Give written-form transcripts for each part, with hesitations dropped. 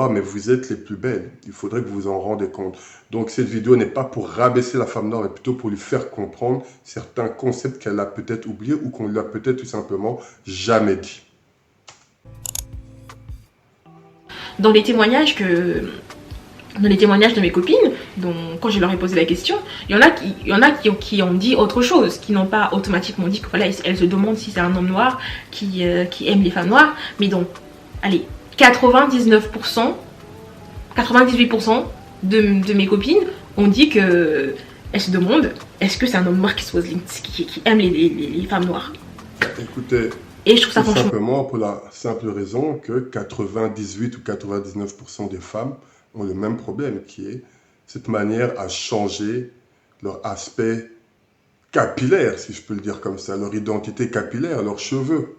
Ah, mais vous êtes les plus belles. Il faudrait que vous vous en rendez compte. Donc, cette vidéo n'est pas pour rabaisser la femme noire, mais plutôt pour lui faire comprendre certains concepts qu'elle a peut-être oubliés ou qu'on lui a peut-être tout simplement jamais dit. Dans les témoignages dans les témoignages de mes copines, quand je leur ai posé la question, il y en a qui ont dit autre chose, qui n'ont pas automatiquement dit que voilà, elles se demandent si c'est un homme noir qui aime les femmes noires. Mais donc, allez, 99%, 98% de mes copines ont dit que elles se demandent est-ce que c'est un homme noir qui aime les femmes noires. Écoutez, Et je trouve ça tout franchement... simplement pour la simple raison que 98 ou 99% des femmes ont le même problème, qui est cette manière à changer leur aspect capillaire, si je peux le dire comme ça, leur identité capillaire, leurs cheveux.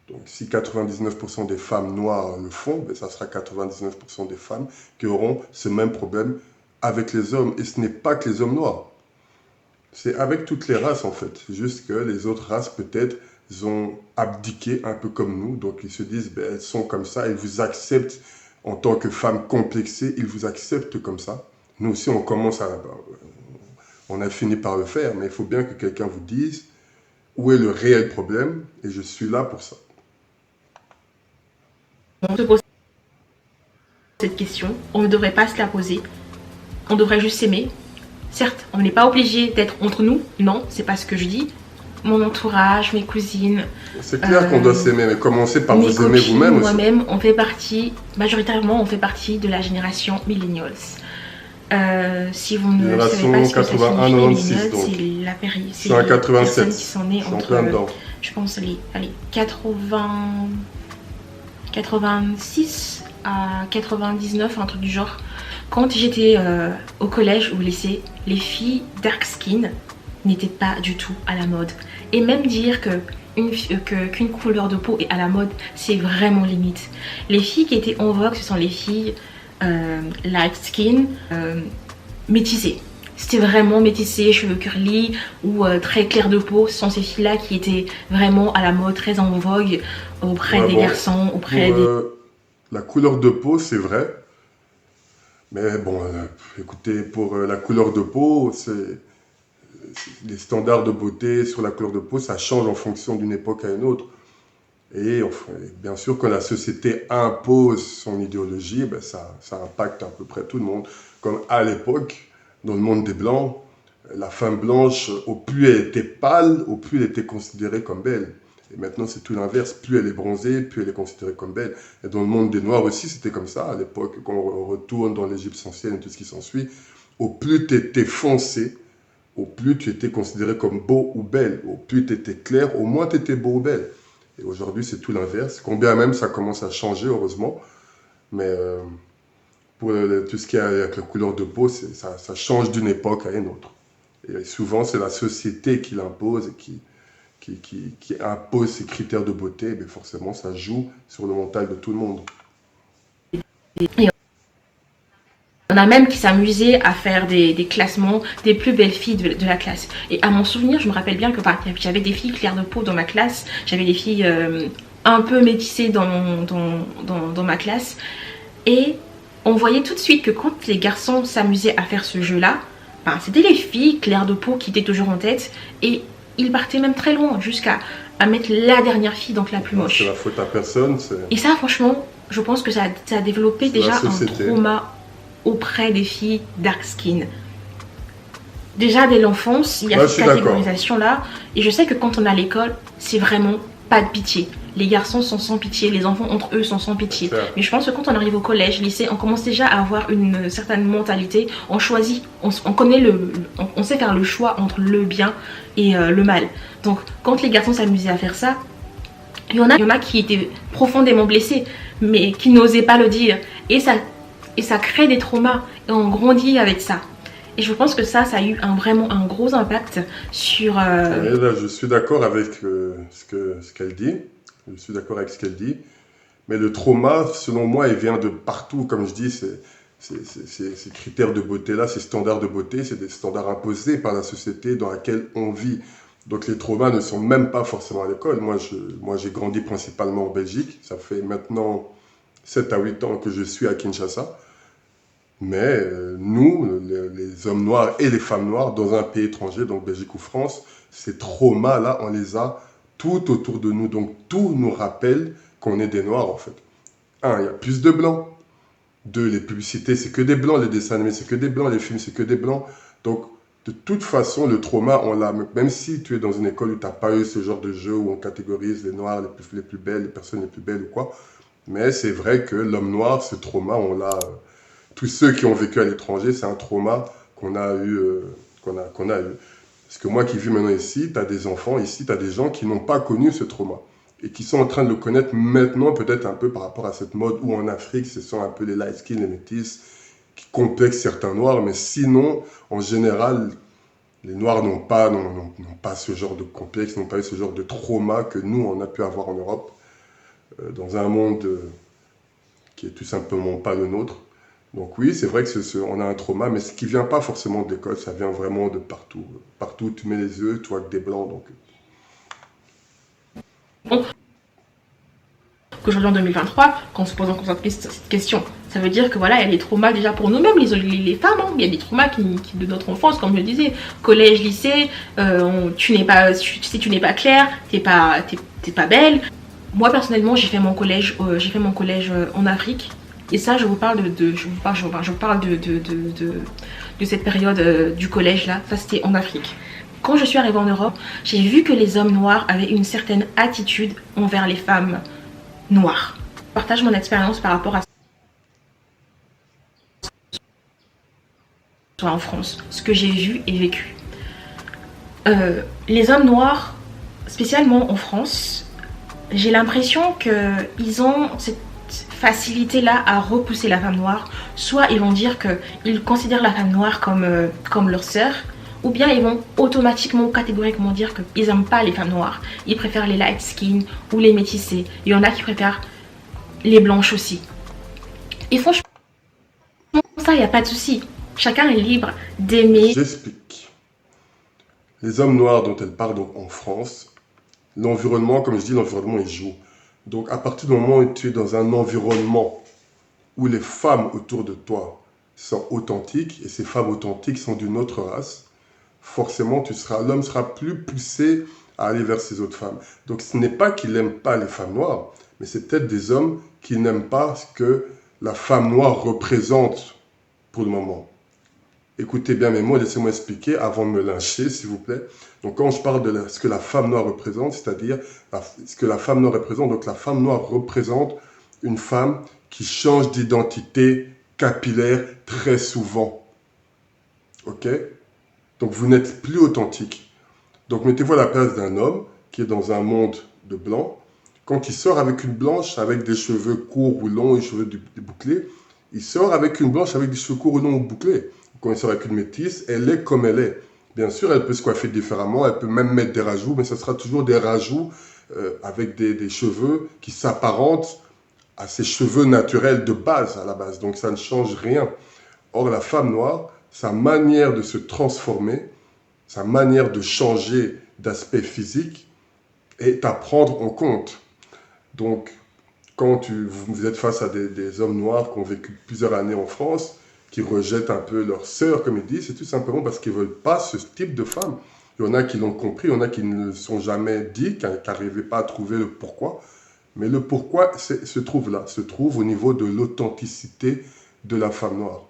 Donc si 99% des femmes noires le font, ben, ça sera 99% des femmes qui auront ce même problème avec les hommes. Et ce n'est pas que les hommes noirs. C'est avec toutes les races en fait. C'est juste que les autres races peut-être ont abdiqué un peu comme nous. Donc ils se disent, ben, elles sont comme ça, elles vous acceptent en tant que femmes complexées, ils vous acceptent comme ça. Nous aussi on commence à... On a fini par le faire, mais il faut bien que quelqu'un vous dise où est le réel problème et je suis là pour ça. On se pose cette question, on ne devrait pas se la poser, on devrait juste s'aimer. Certes, on n'est pas obligé d'être entre nous, non, c'est pas ce que je dis. Mon entourage, mes cousines, C'est clair qu'on doit s'aimer, mais commencez par mes vous aimer copines, vous-même aussi. moi-même, on fait partie, majoritairement, on fait partie de la génération millennials. Si vous ne savez pas ce que ça signifie, 81-96 donc. c'est les personnes qui sont nées entre, dedans. je pense, allez, 86 à 99, un truc du genre. Quand j'étais au collège ou au lycée, les filles dark skin n'étaient pas du tout à la mode. Et même dire qu'une couleur de peau est à la mode, c'est vraiment limite. Les filles qui étaient en vogue, ce sont les filles light skin, métissées. C'était vraiment métissé, cheveux curly ou très clair de peau. Ce sont ces filles-là qui étaient vraiment à la mode, très en vogue auprès des garçons, auprès des... La couleur de peau, c'est vrai. Mais bon, écoutez, pour la couleur de peau, les standards de beauté sur la couleur de peau, ça change en fonction d'une époque à une autre. Et enfin, bien sûr, quand la société impose son idéologie, ben ça impacte à peu près tout le monde. Comme à l'époque, dans le monde des Blancs, la femme blanche, au plus elle était pâle, au plus elle était considérée comme belle. Et maintenant, c'est tout l'inverse. Plus elle est bronzée, plus elle est considérée comme belle. Et dans le monde des Noirs aussi, c'était comme ça. À l'époque, quand on retourne dans l'Égypte ancienne et tout ce qui s'ensuit, au plus tu étais foncé, au plus tu étais considéré comme beau ou belle. Au plus tu étais clair, au moins tu étais beau ou belle. Et aujourd'hui, c'est tout l'inverse. Combien même ça commence à changer, heureusement. Mais pour tout ce qui est avec la couleur de peau, ça change d'une époque à une autre. Et souvent, c'est la société qui l'impose et qui impose ces critères de beauté. Mais forcément, ça joue sur le mental de tout le monde. On a même qui s'amusait à faire des classements des plus belles filles de la classe. Et à mon souvenir, je me rappelle bien que j'avais des filles claires de peau dans ma classe, j'avais des filles un peu métissées dans ma classe. Et on voyait tout de suite que quand les garçons s'amusaient à faire ce jeu-là, c'était les filles claires de peau qui étaient toujours en tête. Et ils partaient même très loin, jusqu'à mettre la dernière fille, donc la plus moche. C'est la faute à personne. Et ça, franchement, je pense que ça a développé déjà un trauma auprès des filles dark skin. Déjà dès l'enfance, il y a cette catégorisation là. Et je sais que quand on est à l'école, c'est vraiment pas de pitié. Les garçons sont sans pitié, les enfants entre eux sont sans pitié. Mais je pense que quand on arrive au collège, lycée, on commence déjà à avoir une certaine mentalité. On choisit, on connaît on sait faire le choix entre le bien et le mal. Donc quand les garçons s'amusaient à faire ça, il y en a qui étaient profondément blessés, mais qui n'osaient pas le dire. Et ça crée des traumas et on grandit avec ça. Et je pense que ça a eu vraiment un gros impact sur... Là, je suis d'accord avec ce qu'elle dit. Je suis d'accord avec ce qu'elle dit. Mais le trauma, selon moi, il vient de partout. Comme je dis, ces critères de beauté-là, ces standards de beauté, c'est des standards imposés par la société dans laquelle on vit. Donc les traumas ne sont même pas forcément à l'école. Moi, j'ai grandi principalement en Belgique. Ça fait maintenant 7 à 8 ans que je suis à Kinshasa. Mais nous, les hommes noirs et les femmes noires, dans un pays étranger, donc Belgique ou France, ces traumas-là, on les a tout autour de nous. Donc tout nous rappelle qu'on est des noirs, en fait. Un, il y a plus de blancs. Deux, les publicités, c'est que des blancs. Les dessins animés, c'est que des blancs. Les films, c'est que des blancs. Donc, de toute façon, le trauma, on l'a. Même si tu es dans une école où tu n'as pas eu ce genre de jeu, où on catégorise les noirs les plus belles, les personnes les plus belles ou quoi. Mais c'est vrai que l'homme noir, ce trauma, on l'a... tous ceux qui ont vécu à l'étranger, c'est un trauma qu'on a eu. Qu'on a eu. Parce que moi qui vis maintenant ici, tu as des enfants ici, tu as des gens qui n'ont pas connu ce trauma et qui sont en train de le connaître maintenant, peut-être un peu par rapport à cette mode où en Afrique, ce sont un peu les light skin, les métis, qui complexent certains noirs, mais sinon, en général, les noirs n'ont pas ce genre de complexe, n'ont pas eu ce genre de trauma que nous, on a pu avoir en Europe, dans un monde qui est tout simplement pas le nôtre. Donc oui, c'est vrai que on a un trauma, mais ce qui vient pas forcément de l'école, ça vient vraiment de partout. Partout, tu mets les yeux, tu vois que des blancs, donc... Qu'aujourd'hui en 2023, quand on se pose encore cette question, ça veut dire que voilà, il y a des traumas déjà pour nous-mêmes, les femmes, hein. Il y a des traumas de notre enfance, comme je le disais, collège, lycée, tu n'es pas claire, t'es pas belle. Moi personnellement, j'ai fait mon collège en Afrique. Et ça, je vous parle de cette période du collège là. Ça, c'était en Afrique. Quand je suis arrivée en Europe, j'ai vu que les hommes noirs avaient une certaine attitude envers les femmes noires. Je partage mon expérience par rapport à ça en France, ce que j'ai vu et vécu. Les hommes noirs, spécialement en France, j'ai l'impression qu'ils ont cette facilité là à repousser la femme noire. Soit ils vont dire qu'ils considèrent la femme noire comme leur sœur, ou bien ils vont automatiquement, catégoriquement dire qu'ils n'aiment pas les femmes noires. Ils préfèrent les light skin ou les métissés. Il y en a qui préfèrent les blanches aussi. Et franchement, ça, il n'y a pas de souci. Chacun est libre d'aimer. J'explique. Les hommes noirs dont elle parle donc en France, l'environnement, comme je dis, l'environnement, il joue. Donc, à partir du moment où tu es dans un environnement où les femmes autour de toi sont authentiques, et ces femmes authentiques sont d'une autre race, forcément, l'homme sera plus poussé à aller vers ces autres femmes. Donc, ce n'est pas qu'il n'aime pas les femmes noires, mais c'est peut-être des hommes qui n'aiment pas ce que la femme noire représente pour le moment. Écoutez bien mes mots, laissez-moi expliquer avant de me lyncher, s'il vous plaît. Donc, quand je parle de ce que la femme noire représente, c'est-à-dire ce que la femme noire représente, donc la femme noire représente une femme qui change d'identité capillaire très souvent. Ok? Donc, vous n'êtes plus authentique. Donc, mettez-vous à la place d'un homme qui est dans un monde de blanc. Quand il sort avec une blanche avec des cheveux courts ou longs et des cheveux bouclés, il sort avec une blanche avec des cheveux courts ou longs ou bouclés. Quand il sort avec une métisse, elle est comme elle est. Bien sûr, elle peut se coiffer différemment, elle peut même mettre des rajouts, mais ce sera toujours des rajouts avec des cheveux qui s'apparentent à ses cheveux naturels de base, à la base. Donc ça ne change rien. Or, la femme noire, sa manière de se transformer, sa manière de changer d'aspect physique est à prendre en compte. Donc, quand vous êtes face à des hommes noirs qui ont vécu plusieurs années en France, qui rejettent un peu leur sœur, comme ils disent, c'est tout simplement parce qu'ils ne veulent pas ce type de femme. Il y en a qui l'ont compris, il y en a qui ne le sont jamais dit, qui n'arrivaient pas à trouver le pourquoi. Mais le pourquoi se trouve là, se trouve au niveau de l'authenticité de la femme noire.